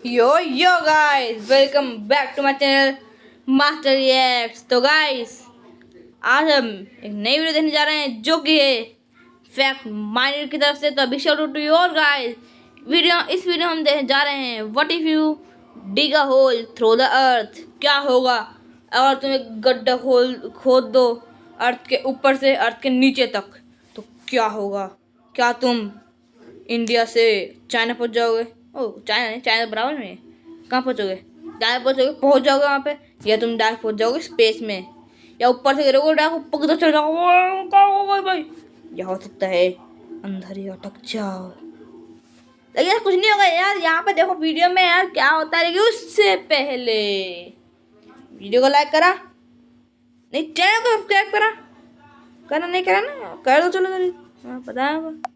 Yo guys, welcome back to my channel master reacts. तो guys, आज हम एक नई वीडियो देखने जा रहे हैं जो कि है फैक्ट माइनर की तरफ से। तो अभी shout out to you all guys. इस वीडियो हम देखने जा रहे हैं what if you dig a hole through the earth. क्या होगा अगर तुम एक गड्ढा खोद दो अर्थ के ऊपर से अर्थ के नीचे तक, तो क्या होगा? क्या तुम इंडिया से चाइना पहुंच जाओगे? ओह, चाइना नहीं, चाइना बराबर में। कहाँ पहुंचोगे? चाइना पहुंच जाओगे वहाँ पे, या तुम डायरेक्ट पहुंच जाओगे स्पेस में, या ऊपर से गिरोगे डायरेक्ट ऊपर की तरफ चले जाओगे। क्या होगा भाई? यह हो सकता है अंदर ही अटक जाओ। लेकिन यार कुछ नहीं होगा यार, यहाँ पे देखो वीडियो में यार क्या होता है। लेकिन उससे पहले वीडियो को लाइक करा नहीं, चैनल को सब्सक्राइब करना नहीं करा ना, कर दो। चलो पता है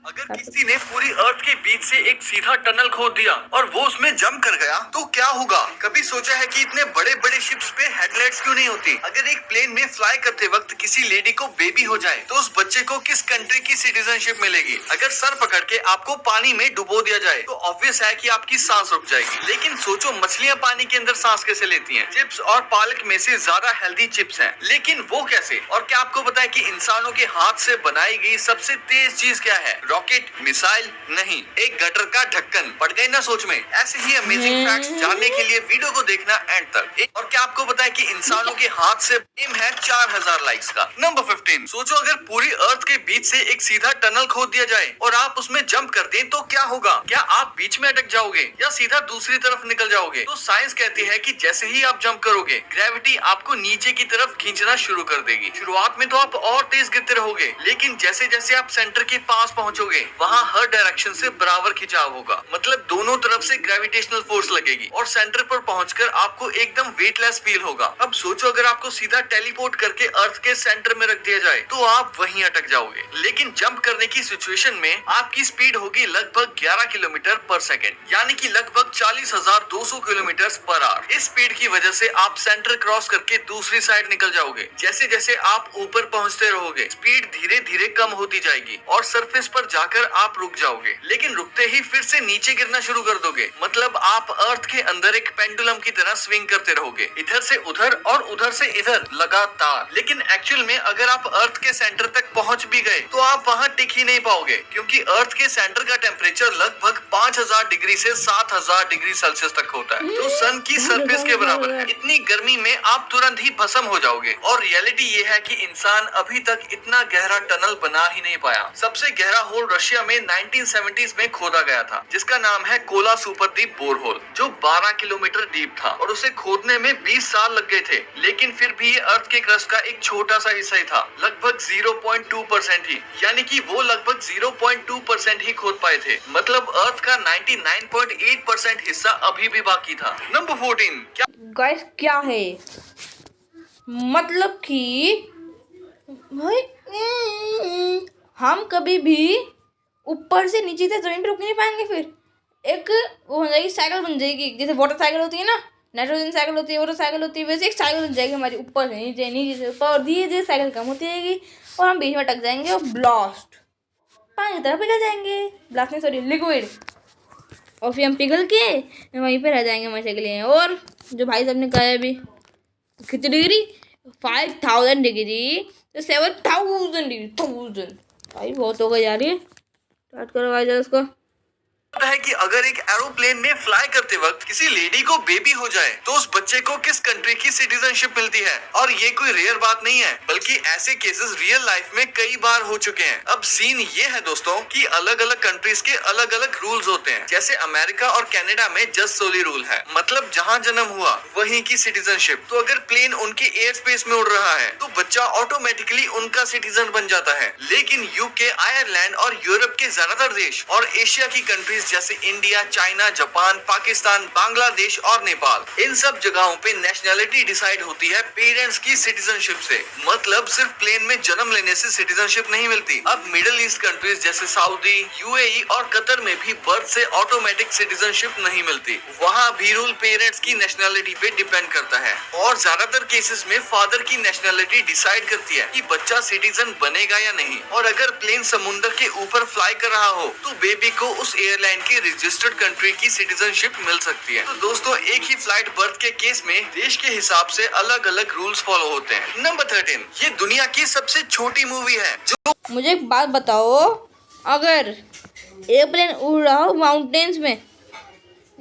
अगर किसी ने पूरी अर्थ के बीच से एक सीधा टनल खोद दिया और वो उसमें जंप कर गया तो क्या होगा? कभी सोचा है कि इतने बड़े बड़े शिप्स पे हेडलाइट्स क्यों नहीं होती? अगर एक प्लेन में फ्लाई करते वक्त किसी लेडी को बेबी हो जाए तो उस बच्चे को किस कंट्री की सिटीजनशिप मिलेगी? अगर सर पकड़ के आपको पानी में डुबो दिया जाए तो ऑब्वियस है कि आपकी सांस रुक जाएगी। लेकिन सोचो, मछलियां पानी के अंदर सांस कैसे लेती हैं? चिप्स और पालक में से ज्यादा हेल्दी चिप्स हैं, लेकिन वो कैसे? और क्या आपको पता है कि इंसानों के हाथ से बनाई गई सबसे तेज चीज क्या है? रॉकेट, मिसाइल नहीं, एक गटर का ढक्कन। पड़ गए ना सोच में? ऐसे ही अमेजिंग फैक्ट्स जानने के लिए वीडियो को देखना एंड तक। और क्या आपको पता है कि इंसानों के हाथ से एम है 4000 लाइक्स का। नंबर 15, सोचो अगर पूरी अर्थ के बीच से एक सीधा टनल खोद दिया जाए और आप उसमें जंप कर दें तो क्या होगा? क्या आप बीच में अटक जाओगे या सीधा दूसरी तरफ निकल जाओगे? तो साइंस कहती है कि जैसे ही आप जंप करोगे ग्रेविटी आपको नीचे की तरफ खींचना शुरू कर देगी। शुरुआत में तो आप और तेज गिरते रहोगे, लेकिन जैसे जैसे आप सेंटर के पास पहुंचोगे वहाँ हर डायरेक्शन से बराबर खिंचाव होगा। मतलब दोनों तरफ से ग्रेविटेशनल फोर्स लगेगी और सेंटर पर पहुंचकर आपको एकदम वेटलेस फील होगा। अब सोचो अगर आपको सीधा टेलीपोर्ट करके अर्थ के सेंटर में रख दिया जाए तो आप वहीं अटक जाओगे। लेकिन जंप करने की सिचुएशन में आपकी स्पीड होगी लगभग 11 किलोमीटर पर सेकेंड, यानी कि लगभग 40,200 किलोमीटर पर आवर। इस स्पीड की वजह से आप सेंटर क्रॉस करके दूसरी साइड निकल जाओगे। जैसे जैसे आप ऊपर पहुंचते रहोगे स्पीड धीरे धीरे कम होती जाएगी और सरफेस पर जाकर आप रुक जाओगे, लेकिन रुकते ही फिर से नीचे गिरना शुरू कर दोगे। मतलब आप अर्थ के अंदर एक पेंडुलम की तरह स्विंग करते रहोगे, इधर से उधर और उधर से इधर लगातार। लेकिन एक्चुअल में अगर आप अर्थ के सेंटर तक पहुंच भी गए तो आप वहां टिक ही नहीं पाओगे, क्योंकि अर्थ के सेंटर का टेम्परेचर लगभग 5000 डिग्री से 7000 डिग्री सेल्सियस तक होता है, जो सन की सरफेस के बराबर है। इतनी गर्मी में आप तुरंत ही भस्म हो जाओगे। और रियलिटी ये है कि इंसान अभी तक इतना गहरा टनल बना ही नहीं पाया। सबसे गहरा होल रशिया में 1970s में खोदा गया था, जिसका नाम है कोला सुपरदीप बोरहोल, जो 12 किलोमीटर डीप था और उसे खोदने में 20 साल लग गए थे। लेकिन फिर भी ये अर्थ के क्रस्ट का एक छोटा सा हिस्सा ही था, लगभग 0.2% ही, यानी कि वो लगभग 0.2% ही खोद पाए थे। मतलब अर्थ का 99.8% हिस्सा अभी भी बाकी था। नंबर 14, क्या गाइस क्या है मतलब कि भाई हम कभी भी ऊपर से नीचे से जमीन पे रुक नहीं पाएंगे। फिर एक वो हो जाएगी, साइकिल बन जाएगी। जैसे वाटर साइकिल होती है ना, नाइट्रोजन साइकिल होती है, वाटर साइकिल होती है, वैसे एक साइकिल बन जाएगी हमारी, ऊपर से नीचे, नीचे से ऊपर, और धीरे धीरे साइकिल कम होती जाएगी और हम बीच में अटक जाएंगे और ब्लास्ट पानी की तरफ पिघल जाएंगे। ब्लास्ट नहीं, सॉरी, लिक्विड। और फिर हम पिघल के वहीं पे रह जाएंगे हमेशा के लिए। और जो भाई साहब ने कहा है अभी कितनी डिग्री, 5000 डिग्री तो 7000 डिग्री, 1000 भाई बहुत होगा यार। ये स्टार्ट करो भाई जरा इसको। है कि अगर एक एरोप्लेन में फ्लाई करते वक्त किसी लेडी को बेबी हो जाए तो उस बच्चे को किस कंट्री की सिटीजनशिप मिलती है? और ये कोई रेयर बात नहीं है, बल्कि ऐसे केसेस रियल लाइफ में कई बार हो चुके हैं। अब सीन ये है दोस्तों कि अलग अलग कंट्रीज के अलग अलग रूल्स होते हैं। जैसे अमेरिका और कनाडा में जस्ट सोली रूल है, मतलब जहाँ जन्म हुआ वहीं की सिटीजनशिप। तो अगर प्लेन उनके एयर स्पेस में उड़ रहा है तो बच्चा ऑटोमेटिकली उनका सिटीजन बन जाता है। लेकिन यूके, आयरलैंड और यूरोप के ज्यादातर देश और एशिया की कंट्रीज जैसे India, China, Japan, Pakistan, Bangladesh और नेपाल, इन सब जगहों पे नेशनैलिटी डिसाइड होती है पेरेंट्स की सिटीजनशिप से। मतलब सिर्फ प्लेन में जन्म लेने से सिटीजनशिप नहीं मिलती। अब मिडिल ईस्ट कंट्रीज जैसे सऊदी, यूएई और कतर में भी बर्थ से ऑटोमेटिक सिटीजनशिप नहीं मिलती। वहाँ भी रूल पेरेंट्स की नेशनैलिटी पे डिपेंड करता है और ज्यादातर केसेस में फादर की नेशनैलिटी डिसाइड करती है कि बच्चा सिटीजन बनेगा या नहीं। और अगर प्लेन समुद्र के ऊपर फ्लाई कर रहा हो तो बेबी को उस एयरलाइन नीदरलैंड की रजिस्टर्ड कंट्री की सिटीजनशिप मिल सकती है। तो दोस्तों, एक ही फ्लाइट बर्थ के केस में देश के हिसाब से अलग अलग रूल्स फॉलो होते हैं। नंबर 13, ये दुनिया की सबसे छोटी मूवी है जो। मुझे एक बात बताओ, अगर एयरप्लेन उड़ रहा हो माउंटेन्स में,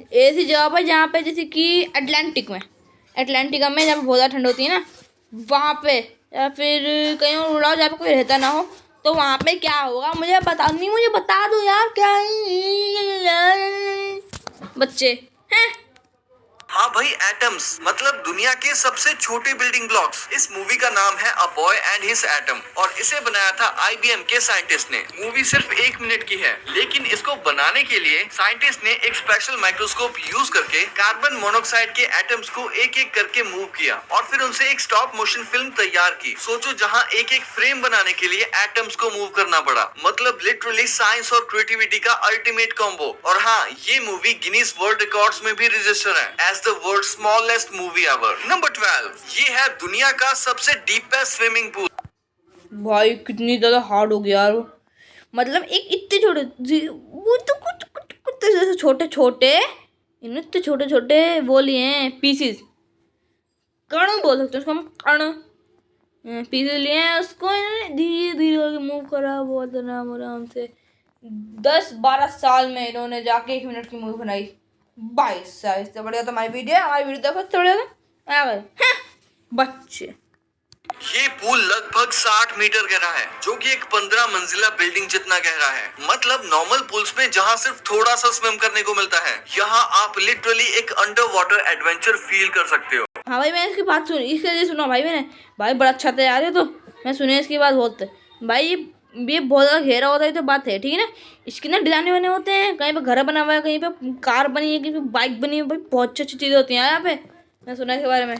ऐसी जगह पर जहाँ पे जैसे कि अटलांटिका में जहाँ पे बहुत ज़्यादा ठंड होती है ना, वहाँ पे, या फिर कहीं और उड़ रहा हो जहाँ पे कोई रहता ना हो, तो वहाँ पे क्या होगा मुझे बता दो यार, क्या बच्चे हैं। हाँ भाई, एटम्स मतलब दुनिया के सबसे छोटे बिल्डिंग ब्लॉक्स। इस मूवी का नाम है a boy and his atom और इसे बनाया था IBM के साइंटिस्ट ने। मूवी सिर्फ 1 मिनट की है, लेकिन इसको बनाने के लिए साइंटिस्ट ने एक स्पेशल माइक्रोस्कोप यूज करके कार्बन मोनोऑक्साइड के एटम्स को एक एक करके मूव किया और फिर उनसे एक स्टॉप मोशन फिल्म तैयार की। सोचो, जहाँ एक एक फ्रेम बनाने के लिए एटम्स को मूव करना पड़ा। मतलब लिटरली साइंस और क्रिएटिविटी का अल्टीमेट कॉम्बो। और हाँ, ये मूवी गिनीज वर्ल्ड रिकॉर्ड्स में भी रजिस्टर है the world's smallest movie ever. Number 12, ये है दुनिया का सबसे डीपेस्ट स्विमिंग पूल। भाई कितनी ज़्यादा हार्ड हो गया यार, मतलब एक इतने छोटे, वो तो कुछ जैसे छोटे छोटे, इतने छोटे छोटे वो लिए हैं पीसीस, कण बोल सकते हैं उसको हम, कण पीसीस लिए हैं, उसको इन्होंने धीरे धीरे करके मूव करा बहुत आराम आराम से। 10-12 साल में इन्होंने जाके 1 मिनट की मूवी बनाई। 22 साल इससे बढ़िया तो हमारी वीडियो देखो, इससे बढ़िया बच्चे। ये पूल लगभग 60 मीटर गहरा है, जो कि एक 15 मंजिला बिल्डिंग जितना गहरा है। मतलब नॉर्मल पूल्स में जहाँ सिर्फ थोड़ा सा स्विम करने को मिलता है, यहाँ आप लिटरली एक अंडर वाटर एडवेंचर फील कर सकते हो। हाँ भाई, मैंने इसकी बात सुनी, इसके सुना भाई मैंने, भाई बड़ा अच्छा तैयार है, तो मैं सुने इसकी बात बहुत भाई, ये बहुत ज़्यादा गहरा होता है तो बात है, ठीक है ना। इसके ना डिजाइन बने होते हैं, कहीं पे घर बना हुआ है, कहीं पे कार बनी है, कहीं पे बाइक बनी है, भाई बहुत अच्छी अच्छी चीज़ें होती हैं यहाँ पे, मैं सुना इसके बारे में।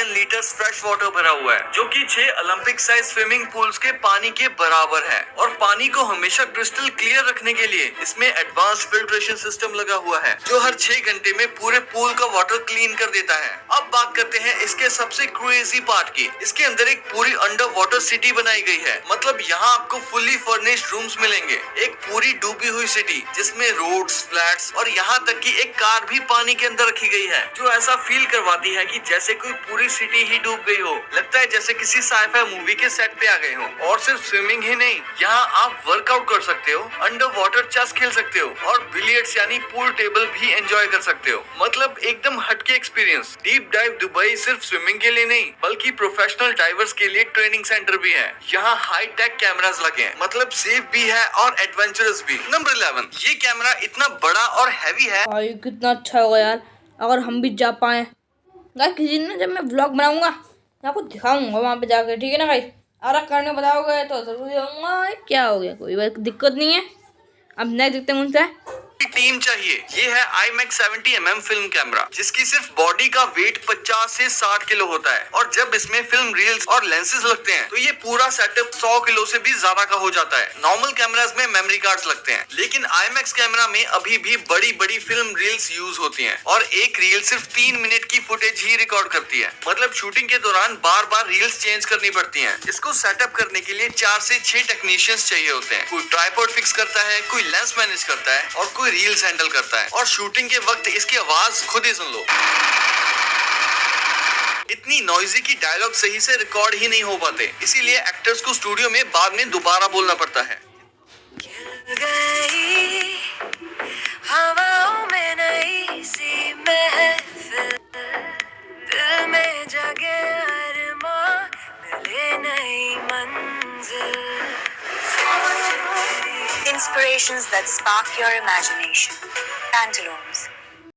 लीटर्स फ्रेश वाटर भरा हुआ है, जो कि 6 ओलंपिक साइज स्विमिंग पूल्स के पानी के बराबर है। और पानी को हमेशा क्रिस्टल क्लियर रखने के लिए इसमें एडवांस फिल्ट्रेशन सिस्टम लगा हुआ है, जो हर 6 घंटे में पूरे पूल का वाटर क्लीन कर देता है। अब बात करते हैं इसके सबसे क्रेजी पार्ट की। इसके अंदर एक पूरी अंडर वाटर सिटी बनाई गई है। मतलब यहाँ आपको फुल्ली फर्निश्ड रूम्स मिलेंगे, एक पूरी डूबी हुई सिटी जिसमें रोड्स, फ्लैट्स और यहाँ तक कि एक कार भी पानी के अंदर रखी गई है, जो ऐसा फील करवाती है कि जैसे कोई पूरी सिटी ही डूब गई हो। लगता है जैसे किसी साइफाई मूवी के सेट पे आ गए हो। और सिर्फ स्विमिंग ही नहीं, यहाँ आप वर्कआउट कर सकते हो, अंडर वाटर चेस खेल सकते हो और बिलियर्ड्स यानी पूल टेबल भी एंजॉय कर सकते हो। मतलब एकदम हटके एक्सपीरियंस। डीप डाइव दुबई सिर्फ स्विमिंग के लिए नहीं, बल्कि प्रोफेशनल डाइवर्स के लिए ट्रेनिंग सेंटर भी है। यहाँ हाई टेक कैमरास लगे हैं, मतलब सेफ भी है और एडवेंचरस भी। नंबर 11, ये कैमरा इतना बड़ा और हैवी है। भाई कितना अच्छा होगा यार अगर हम भी जा पाए। गाइस किसी दिन जब मैं व्लॉग बनाऊंगा आपको दिखाऊंगा वहाँ पे जाकर, ठीक है ना गाइस। अगर करने बताओगे तो जरूर दिखाऊंगा। क्या हो गया, कोई दिक्कत नहीं है। अब नेक्स्ट देखते हैं उनसे टीम चाहिए। ये है IMAX 70mm फिल्म कैमरा, जिसकी सिर्फ बॉडी का वेट 50 से 60 किलो होता है। और जब इसमें फिल्म रील्स और लेंसेज लगते हैं, तो ये पूरा सेटअप 100 किलो से भी ज्यादा का हो जाता है। नॉर्मल कैमरास में मेमोरी कार्ड्स लगते हैं, लेकिन IMAX कैमरा में अभी भी बड़ी बड़ी फिल्म रील्स यूज होती हैं। और एक रील सिर्फ 3 मिनट की फुटेज ही रिकॉर्ड करती है। मतलब शूटिंग के दौरान बार बार रील्स चेंज करनी पड़ती है। इसको सेटअप करने के लिए 4 से 6 टेक्नीशियंस चाहिए होते हैं। कोई ट्राइपॉड फिक्स करता है, कोई लेंस मैनेज करता है और कोई रील्स हैंडल करता है। और शूटिंग के वक्त इसकी आवाज खुद ही सुन लो। इतनी नॉइजी की डायलॉग सही से रिकॉर्ड ही नहीं हो पाते, इसीलिए एक्टर्स को स्टूडियो में बाद में दोबारा बोलना पड़ता है। हवाओं में नई सी महफिल, दिल में जगे अरमां, मिले नई मंजिल। Inspirations that spark your imagination. Pantaloons.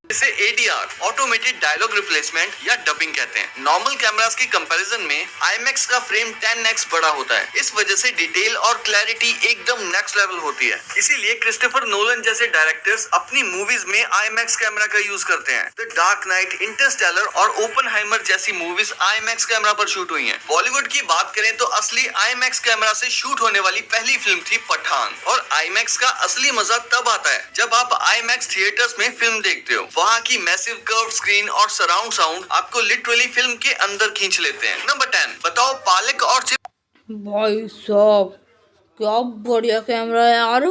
इसे ADR ऑटोमेटेड डायलॉग रिप्लेसमेंट या डबिंग कहते हैं। नॉर्मल कैमरास के कंपैरिजन में IMAX का फ्रेम 10x बड़ा होता है। इस वजह से डिटेल और क्लैरिटी एकदम नेक्स्ट लेवल होती है। इसीलिए क्रिस्टोफर नोलन जैसे डायरेक्टर्स अपनी मूवीज में IMAX कैमरा का यूज करते हैं। द डार्क नाइट, इंटरस्टेलर और ओपनहाइमर जैसी मूवीज IMAX कैमरा पर शूट हुई हैं। बॉलीवुड की बात करें तो असली IMAX कैमरा से शूट होने वाली पहली फिल्म थी पठान। और IMAX का असली मजा तब आता है जब आप IMAX थिएटर्स में फिल्म देखते हो। वहाँ की मैसिव कर्व स्क्रीन और सराउंड साउंड आपको लिटरली फिल्म के अंदर खींच लेते हैं। नंबर 10, बताओ पालक और भाई साहब क्या बढ़िया कैमरा है यार,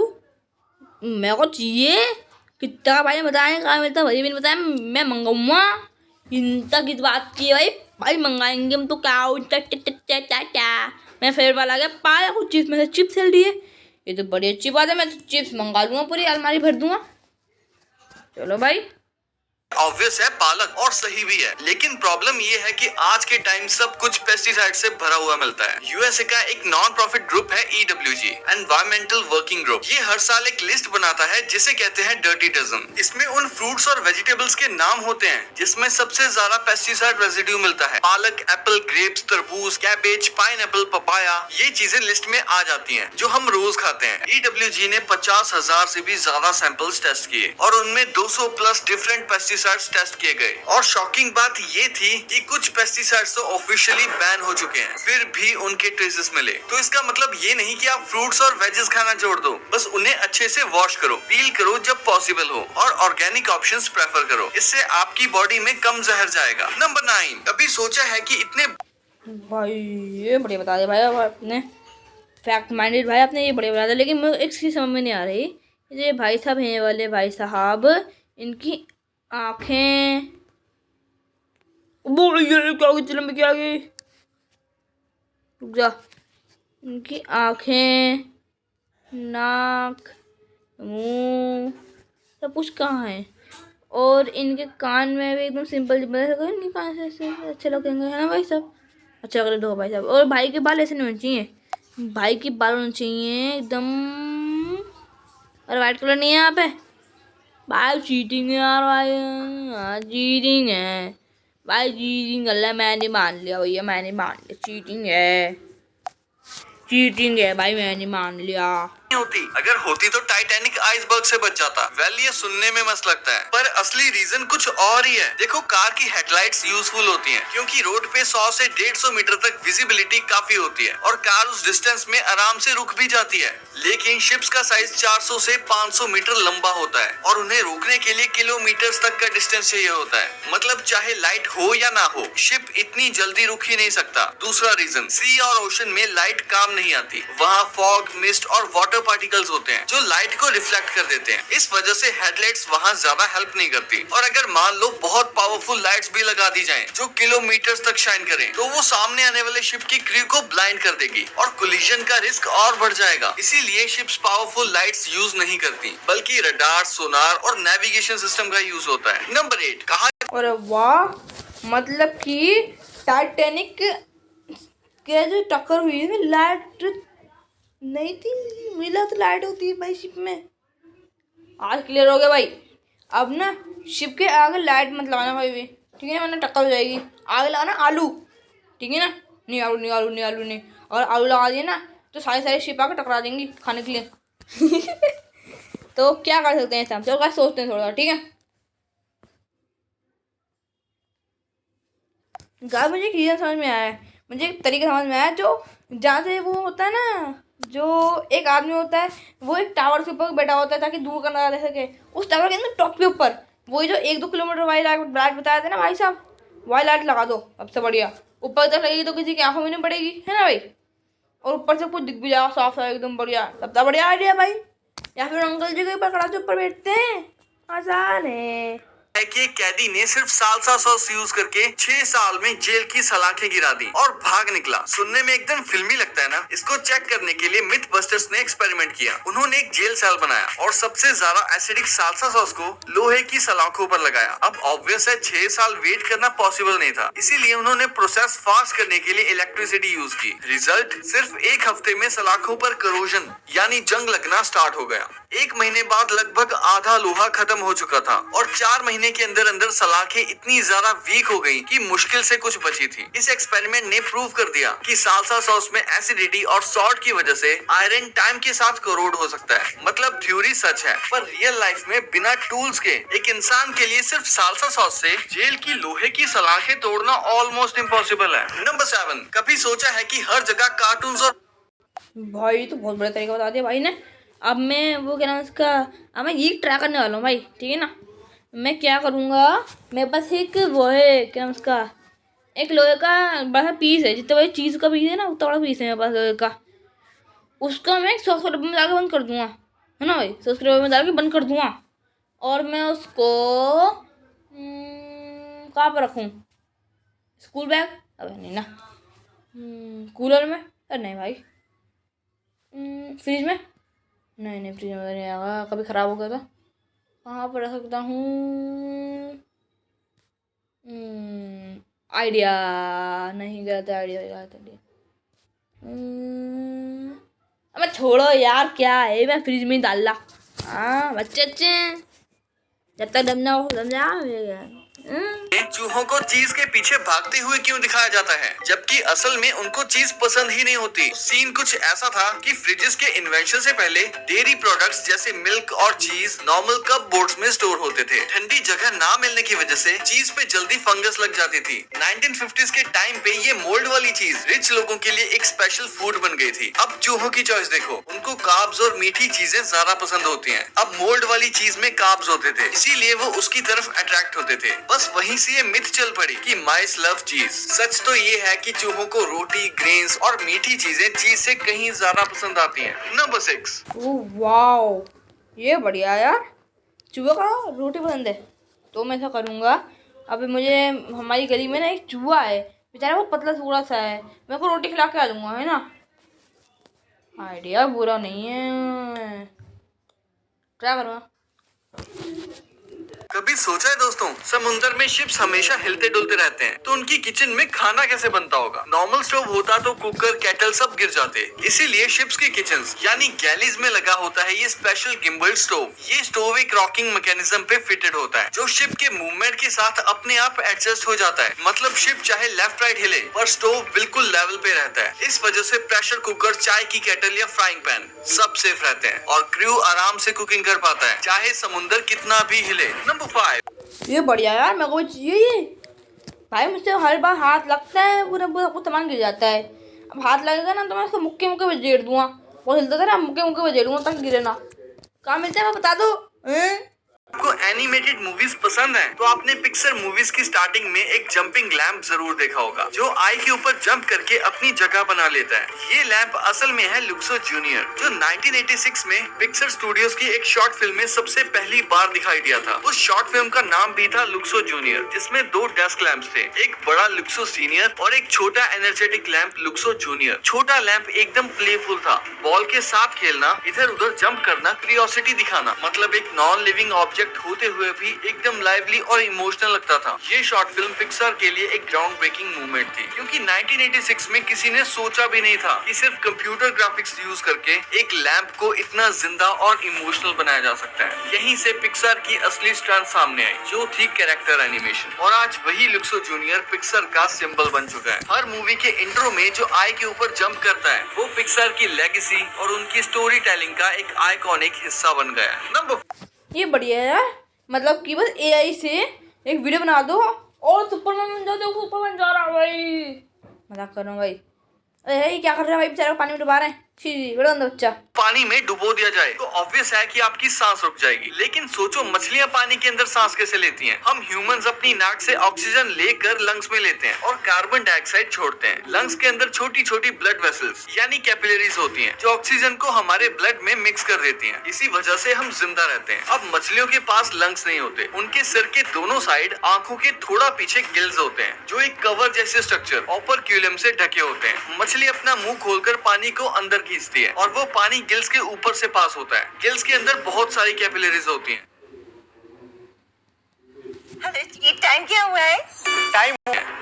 मेरे को चाहिए। कितना का भाई ने बताया, कहाँ मिलता है भाई, मैंने बताया मैं मंगाऊंगा। इनता किस बात की है भाई, भाई मंगाएंगे हम तो क्या मेरा फेवरेट वाला आ गया पाया कुछ चिप्स में से चिप्स चल रही है। ये तो बड़ी अच्छी बात है, मैं तो चिप्स मंगा लूँगा, पूरी अलमारी भर दूंगा। चलो भाई। ऑब्वियस है पालक, और सही भी है, लेकिन प्रॉब्लम ये है कि आज के टाइम सब कुछ पेस्टिसाइड से भरा हुआ मिलता है। यूएसए का एक नॉन प्रॉफिट ग्रुप है EWG, एनवायरमेंटल वर्किंग ग्रुप। ये हर साल एक लिस्ट बनाता है जिसे कहते हैं डर्टी डजन। इसमें उन फ्रूट्स और वेजिटेबल्स के नाम होते हैं जिसमें सबसे ज्यादा पेस्टिसाइड रेजिड्यू मिलता है। पालक, एप्पल, ग्रेप्स, तरबूज, कैबेज, पाइनएप्पल, पपाया, ये चीजें लिस्ट में आ जाती हैं जो हम रोज खाते हैं। EWG ने 50,000 से भी ज्यादा सैंपल्स टेस्ट किए और उनमें 200 प्लस डिफरेंट पेस्टिसाइड्स टेस्ट किए गए। और शॉकिंग बात ये थी कि कुछ पेस्टिसाइड्स तो ऑफिशियली बैन हो चुके हैं, फिर भी उनके ट्रेसेस मिले। तो इसका मतलब ये नहीं कि आप फ्रूट्स और वेजेस खाना छोड़ दो, बस उन्हें अच्छे से वॉश करो, पील करो जब पॉसिबल हो, और ऑर्गेनिक ऑप्शंस प्रेफर करो। इससे आपकी बॉडी में कम जहर जाएगा। नंबर 9, कभी सोचा है कि इतने भाई ये बढ़िया बता दिया भाई आपने, फैक्ट माइंडेड भाई आपने ये बढ़िया बता दिया। लेकिन मुझे एक चीज़ समझ में नहीं आ रही, ये भाई साहब हैं वाले भाई साहब, इनकी आँखें वो ये क्या हुई, लंबी क्या गई, रुक जा। इनकी आँखें, नाक, मुंह, सब कुछ कहाँ है, और इनके कान में भी एकदम सिंपल इनके कान से ऐसे अच्छे लगेंगे, है ना भाई साहब, अच्छा कर दो भाई साहब। और भाई के बाल ऐसे नहीं होने चाहिए, भाई के बाल होने चाहिए एकदम, और वाइट कलर नहीं है यहाँ पे भाई, चीटिंग है यार भाई, हाँ चीटिंग है भाई, चीटिंग अल्लाह मैंने मान लिया भैया, मैंने मान लिया, चीटिंग है, चीटिंग है भाई, मैंने मान लिया। होती, अगर होती तो टाइटैनिक आइसबर्ग से बच जाता। वेल ये सुनने में मस्त लगता है, पर असली रीजन कुछ और ही है। देखो, कार की हेडलाइट्स यूजफुल होती हैं क्योंकि रोड पे 100 से 150 मीटर तक विजिबिलिटी काफी होती है और कार उस डिस्टेंस में आराम से रुक भी जाती है। लेकिन शिप्स का साइज 400 से 500 मीटर लंबा होता है और उन्हें रोकने के लिए किलोमीटर्स तक का डिस्टेंस चाहिए होता है। मतलब चाहे लाइट हो या ना हो, शिप इतनी जल्दी रुक ही नहीं सकता। दूसरा रीजन, सी और ओशन में लाइट काम नहीं आती। वहाँ फॉग, मिस्ट और वाटर पार्टिकल्स होते हैं जो लाइट को रिफ्लेक्ट कर देते हैं। इस वजह से हेडलाइट्स वहाँ ज्यादा हेल्प नहीं करती। और अगर मान लो बहुत पावरफुल लाइट्स भी लगा दी जाएं जो किलोमीटर्स तक शाइन करें, तो वो सामने आने वाले शिप की क्रू को ब्लाइंड कर देगी और कोलिजन का रिस्क और बढ़ जाएगा। इसीलिए शिप्स पावरफुल लाइट्स यूज नहीं करती, बल्कि रडार, सोनार और नेविगेशन सिस्टम का यूज होता है। नंबर 8, कहा अरे वाह, मतलब कि टाइटैनिक के जो टक्कर हुई है लाइट नहीं थी, मिला तो लाइट होती है भाई शिप में। आज क्लियर हो गया भाई। अब ना शिप के आगे लाइट मत लगाना भाई भी, ठीक है ना, वरना टक्कर हो जाएगी। आगे लगाना आलू, ठीक है ना, नहीं आलू नहीं, आलू नहीं, आलू नहीं, और आलू लगा दिए ना तो सारी शिप आके टकरा देंगी खाने के लिए। तो क्या कर सकते हैं इस टाइम, चलो क्या सोचते हैं थोड़ा, ठीक है गाय। मुझे एक रीज़न समझ में आया है, मुझे एक तरीका समझ में आया, जो जहाँ से वो होता है ना, जो एक आदमी होता है वो एक टावर के ऊपर बैठा होता है ताकि दूर का नज़ारा दे सके, उस टावर के अंदर टॉप के ऊपर वही जो 1-2 किलोमीटर वाली लाइट बताया था ना भाई साहब, वही लाइट लगा दो सबसे बढ़िया। ऊपर तक लगेगी तो किसी की आंखों में नहीं पड़ेगी, है ना भाई, और ऊपर से कुछ दिख भी जाएगा साफ साफ एकदम बढ़िया, सबसे बढ़िया आइडिया भाई। या फिर अंकल जी के ऊपर खड़ा ऊपर बैठते हैं, आसान है कि एक कैदी ने सिर्फ सालसा सॉस यूज करके 6 साल में जेल की सलाखें गिरा दी और भाग निकला। सुनने में एकदम फिल्मी लगता है ना। इसको चेक करने के लिए मिथ बस्टर्स ने एक्सपेरिमेंट किया। उन्होंने एक जेल सेल बनाया और सबसे ज्यादा एसिडिक सालसा सॉस को लोहे की सलाखों पर लगाया। अब ऑब्वियस है 6 साल वेट करना पॉसिबल नहीं था, इसीलिए उन्होंने प्रोसेस फास्ट करने के लिए इलेक्ट्रिसिटी यूज की। रिजल्ट, सिर्फ 1 हफ्ते में सलाखों पर करोजन यानी जंग लगना स्टार्ट हो गया। 1 महीने बाद लगभग आधा लोहा खत्म हो चुका था और 4 महीने के अंदर अंदर सलाखें इतनी ज्यादा वीक हो गई कि मुश्किल से कुछ बची थी। इस एक्सपेरिमेंट ने प्रूव कर दिया कि सालसा सॉस में एसिडिटी और सॉल्ट की वजह से आयरन टाइम के साथ करोड हो सकता है। मतलब थ्योरी सच है, पर रियल लाइफ में बिना टूल्स के एक इंसान के लिए सिर्फ सालसा सॉस से जेल की लोहे की सलाखें तोड़ना ऑलमोस्ट इम्पॉसिबल है। नंबर 7, कभी सोचा है कि हर जगह कार्टून्स और भाई, तो बहुत बड़ा तरीका बता दिया भाई ने। अब मैं वो क्या नाम उसका, अब मैं ये ट्राई करने वाला हूँ भाई, ठीक है ना। मैं क्या करूँगा, मेरे पास एक वो है क्या नाम उसका, एक लोहे का बड़ा पीस है, जितना बड़ा चीज़ का पीस है ना उतना बड़ा पीस है मेरे पास लोहे का। उसका मैं सॉस के डब्बे में डाल के बंद कर दूँगा है ना भाई। सब्सक्राइबर में डाल के बंद कर दूंगा और मैं उसको कहाँ पर रखूँ? School bag? अबे नहीं ना। कूलर में? अरे नहीं भाई। फ्रिज में? नहीं नहीं, फ्रिज में नहीं आएगा, कभी ख़राब हो गया था। कहाँ पर रख सकता हूँ? आइडिया नहीं, गलत है आइडिया, गलत आइडिया। अब छोड़ो यार, क्या है, मैं फ्रिज में ही डाल ला। हाँ बच्चे अच्छे, जब तक दम ना हो समझा। चूहों को चीज के पीछे भागते हुए क्यों दिखाया जाता है, जबकि असल में उनको चीज पसंद ही नहीं होती। सीन कुछ ऐसा था कि फ्रिजेस के इन्वेंशन से पहले डेयरी प्रोडक्ट्स जैसे मिल्क और चीज नॉर्मल कप बोर्ड्स में स्टोर होते थे। ठंडी जगह ना मिलने की वजह से चीज पे जल्दी फंगस लग जाती थी। 1950s के टाइम पे ये मोल्ड वाली चीज रिच लोगों के लिए एक स्पेशल फूड बन गई थी। अब चूहों की चॉइस देखो, उनको कार्ब्स और मीठी चीजें ज्यादा पसंद होती हैं। अब मोल्ड वाली चीज में कार्ब्स होते थे, इसीलिए वो उसकी तरफ अट्रैक्ट होते थे। बस वहीं से ये मिथ चल पड़ी कि माइस लव चीज। सच तो ये है कि चूहों को रोटी, ग्रेन्स और मीठी चीजें चीज से कहीं ज्यादा पसंद आती हैं। नंबर 6। ओह वाओ, ये बढ़िया यार। चूहे का रोटी पसंद है तो मैं ऐसा करूँगा। अभी मुझे हमारी गली में ना एक चूहा है, बेचारा बहुत पतला थोड़ा सा है, मैं को रोटी खिला के आ दूँगा, है ना। आइडिया बुरा नहीं है, क्या करूँगा। कभी सोचा है दोस्तों, समुंदर में शिप्स हमेशा हिलते डुलते रहते हैं, तो उनकी किचन में खाना कैसे बनता होगा। नॉर्मल स्टोव होता तो कुकर, केटल सब गिर जाते। इसीलिए शिप्स की किचन यानी गैलीज में लगा होता है ये स्पेशल गिम्बल स्टोव। ये स्टोव एक रॉकिंग मैकेनिज्म पे फिटेड होता है, जो शिप के मूवमेंट के साथ अपने आप एडजस्ट हो जाता है। मतलब शिप चाहे लेफ्ट राइट हिले पर स्टोव बिल्कुल लेवल पे रहता है। इस वजह से प्रेशर कुकर, चाय की केटल या फ्राइंग पैन सब सेफ रहते हैं और क्रू आराम से कुकिंग कर पाता है, चाहे समुंदर कितना भी हिले। नंबर 5। ये बढ़िया यार, मेरे को चाहिए ये। भाई मुझसे हर बार हाथ लगता है, पूरा पूरा कुछ सामान गिर जाता है। अब हाथ लगेगा ना तो मैं उसको मुक्के मुक्के बजेड़ दूंगा। वो हिलता था ना, मुक्के मुक्के बजेड़ूंगा ताकि गिरे ना। कहाँ मिलते हैं मैं बता दो। आपको एनिमेटेड मूवीज पसंद है तो आपने पिक्सर मूवीज की स्टार्टिंग में एक जंपिंग लैंप जरूर देखा होगा, जो आई के ऊपर जंप करके अपनी जगह बना लेता है। ये लैंप असल में है लुक्सो जूनियर, जो 1986 में पिक्सर स्टूडियोज की एक शॉर्ट फिल्म में सबसे पहली बार दिखाई दिया था। उस शॉर्ट फिल्म का नाम भी था लुक्सो जूनियर, जिसमें 2 डेस्क लैंप्स थे, एक बड़ा लुक्सो सीनियर और एक छोटा एनर्जेटिक लैंप लुक्सो जूनियर। छोटा लैंप एकदम प्लेफुल था, बॉल के साथ खेलना, इधर उधर जंप करना, क्यूरियोसिटी दिखाना, मतलब एक नॉन लिविंग ऑब्जेक्ट होते हुए भी एकदम लाइवली और इमोशनल लगता था। ये शॉर्ट फिल्म पिक्सर के लिए एक ग्राउंड ब्रेकिंग मूवमेंट थी, क्योंकि 1986 में किसी ने सोचा भी नहीं था कि सिर्फ कंप्यूटर ग्राफिक्स यूज करके एक लैंप को इतना जिंदा और इमोशनल बनाया जा सकता है। यहीं से पिक्सर की असली स्ट्रेंथ सामने आई, जो थी कैरेक्टर एनिमेशन। और आज वही लुक्सो जूनियर पिक्सर का सिंबल बन चुका है। हर मूवी के इंट्रो में जो आई के ऊपर जंप करता है, वो पिक्सर की लेगेसी और उनकी स्टोरी टेलिंग का एक आइकॉनिक हिस्सा बन गया है। नंबर। ये बढ़िया है यार, मतलब कि बस AI से एक वीडियो बना दो और सुपरमैन बन जाओ। देखो सुपरमैन जा रहा है भाई, मजाक कर रहा हूँ भाई। अरे क्या कर रहा है भाई, बेचारे को पानी में डुबा रहे हैं। छी बड़ा अंदर बच्चा। पानी में डुबो दिया जाए तो ऑब्वियस है कि आपकी सांस रुक जाएगी, लेकिन सोचो मछलियां पानी के अंदर सांस कैसे लेती हैं। हम ह्यूमंस अपनी नाक से ऑक्सीजन लेकर लंग्स में लेते हैं और कार्बन डाइऑक्साइड छोड़ते हैं। लंग्स के अंदर छोटी छोटी ब्लड वेसल्स यानी कैपिलरीज होती हैं, जो ऑक्सीजन को हमारे ब्लड में मिक्स कर देती हैं। इसी वजह से हम जिंदा रहते हैं। अब मछलियों के पास लंग्स नहीं होते, उनके सिर के दोनों साइड आंखों के थोड़ा पीछे गिल्स होते हैं, जो एक कवर जैसे स्ट्रक्चर ओपर्क्यूलम से ढके होते हैं। मछली अपना मुंह खोलकर पानी को अंदर खींचती है और वो पानी गिल्स के ऊपर से पास होता है। गिल्स के अंदर बहुत सारी कैपिलरीज होती हैं। ये टाइम क्या हुआ है? टाइम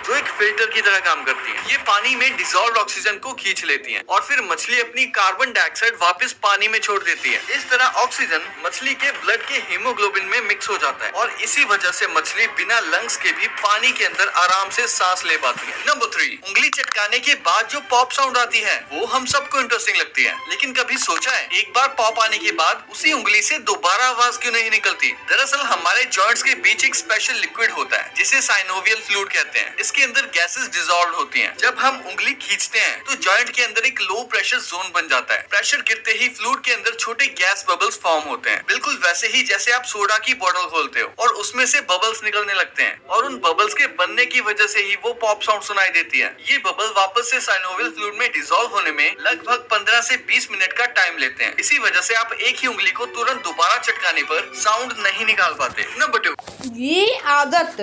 जो एक फिल्टर की तरह काम करती है। ये पानी में डिसॉल्व ऑक्सीजन को खींच लेती हैं और फिर मछली अपनी कार्बन डाइऑक्साइड वापस पानी में छोड़ देती है। इस तरह ऑक्सीजन मछली के ब्लड के हीमोग्लोबिन में मिक्स हो जाता है और इसी वजह से मछली बिना लंग्स के भी पानी के अंदर आराम से सांस ले पाती है। नंबर 3, उंगली चटकाने के बाद जो पॉप साउंड आती है वो हम सबको इंटरेस्टिंग लगती है, लेकिन कभी सोचा है एक बार पॉप आने के बाद उसी उंगली से दोबारा आवाज क्यों नहीं निकलती? दरअसल हमारे जॉइंट्स के बीच एक स्पेशल लिक्विड होता है जिसे साइनोवियल फ्लूइड कहते हैं। इसके जिसके अंदर गैसेस डिसॉल्व होती हैं। जब हम उंगली खींचते हैं तो जॉइंट के अंदर एक लो प्रेशर जोन बन जाता है। प्रेशर गिरते ही फ्लूइड के अंदर छोटे गैस बबल्स फॉर्म होते हैं, बिल्कुल वैसे ही जैसे आप सोडा की बोतल खोलते हो और उसमें से बबल्स निकलने लगते हैं और उन बबल्स के बनने की वजह से ही वो पॉप साउंड सुनाई देती है। ये बबल वापस से साइनोवियल फ्लूइड में डिसॉल्व होने में लगभग 15 से 20 मिनट का टाइम लेते हैं। इसी वजह से आप एक ही उंगली को तुरंत दोबारा चटकाने पर साउंड नहीं निकाल पाते। नंबर 2, ये आदत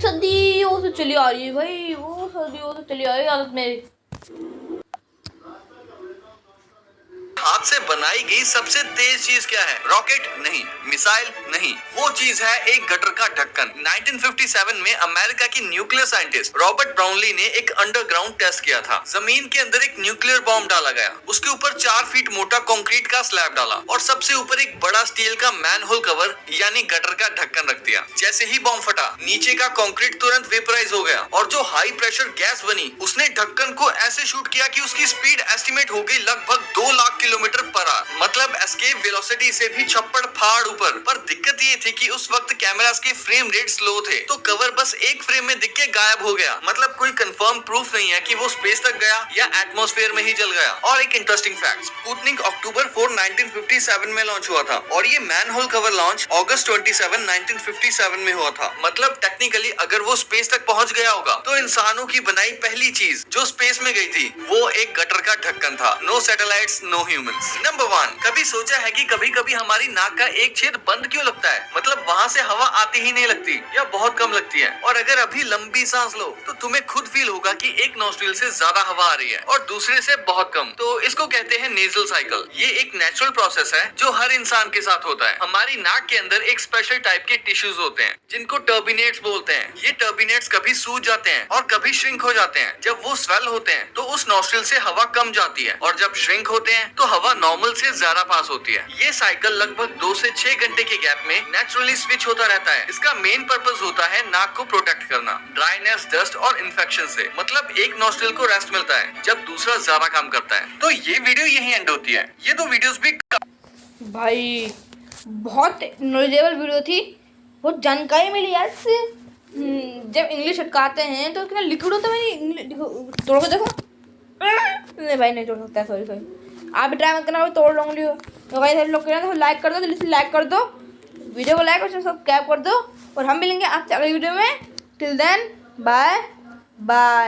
सदियों से चली आ रही है भाई, वो सदियों से चली आ रही है आदत मेरी। हाथ से बनाई गई सबसे तेज चीज क्या है? रॉकेट नहीं, मिसाइल नहीं, वो चीज है एक गटर का ढक्कन। 1957 में अमेरिका की न्यूक्लियर साइंटिस्ट रॉबर्ट ब्राउनली ने एक अंडरग्राउंड टेस्ट किया था। जमीन के अंदर एक न्यूक्लियर बॉम्ब डाला गया, उसके ऊपर 4 फीट मोटा कंक्रीट का स्लैब डाला और सबसे ऊपर एक बड़ा स्टील का मैनहोल कवर यानी गटर का ढक्कन रख दिया। जैसे ही बॉम्ब फटा, नीचे का कंक्रीट तुरंत वेपराइज हो गया और जो हाई प्रेशर गैस बनी उसने ढक्कन को ऐसे शूट किया कि उसकी स्पीड एस्टिमेट हो गई लगभग 2 लाख किलोमीटर पर आवर, मतलब एस्केप वेलोसिटी से भी छप्पड़ फाड़ ऊपर। पर दिक्कत ये थी कि उस वक्त कैमरास के फ्रेम रेट स्लो थे, तो कवर बस एक फ्रेम में दिख के गायब हो गया। मतलब कोई कंफर्म प्रूफ नहीं है कि वो स्पेस तक गया या एटमॉस्फेयर में ही जल गया। और एक इंटरेस्टिंग फैक्ट, स्पुतनिक अक्टूबर 4, 1957 में लॉन्च हुआ था और ये मैनहोल कवर लॉन्च अगस्त 27, 1957 में हुआ था। मतलब टेक्निकली अगर वो स्पेस तक पहुंच गया होगा तो इंसानों की बनाई पहली चीज जो स्पेस में गई थी वो एक गटर का ढक्कन था। No satellites, no humans. Number 1, कभी सोचा है कि कभी कभी हमारी नाक का एक छेद बंद क्यों लगता है? मतलब वहाँ से हवा आती ही नहीं लगती या बहुत कम लगती है। और अगर अभी लंबी सांस लो तो तुम्हें खुद फील होगा कि एक नॉस्ट्रिल से ज्यादा हवा आ रही है और दूसरे से बहुत कम। तो इसको कहते हैं नेजल साइकिल। ये एक नेचुरल प्रोसेस है जो हर इंसान के साथ होता है। हमारी नाक के अंदर एक स्पेशल टाइप के टिश्यूज होते हैं जिनको टर्बिनेट्स बोलते हैं। ये टर्बिनेट्स कभी सूज जाते हैं और कभी श्रिंक हो जाते हैं। जब वो स्वेल होते हैं तो उस नॉस्ट्रिल से हवा कम जाती है और जब श्रिंक होते हैं तो हवा नॉर्मल से ज्यादा पास होती है। ये साइकिल लगभग 2 से 6 घंटे के गैप में नेचुरली स्विच होता रहता है। इसका मेन पर्पस होता है नाक को प्रोटेक्ट करना ड्राइनेस, डस्ट और इन्फेक्शन से। मतलब एक नॉस्ट्रिल को रेस्ट मिलता है जब दूसरा ज्यादा काम करता है। तो ये वीडियो यही एंड होती है। ये 2 वीडियोस भी भाई बहुत नॉलेजेबल वीडियो थी, बहुत जानकारी मिली यार इससे। जब इंग्लिश अटकाते हैं तो कितना लिक्विड होता है। तोड़ के देखो। नहीं भाई नहीं तोड़ सकता, सॉरी। आप भी ट्राई मत करना, तोड़ लूँगी। तो भाई लोग कहना तो लाइक कर दो, जल्दी से लाइक कर दो, वीडियो को लाइक और सब्सक्राइब कर दो और हम मिलेंगे आपसे अगली वीडियो में। Till then bye bye.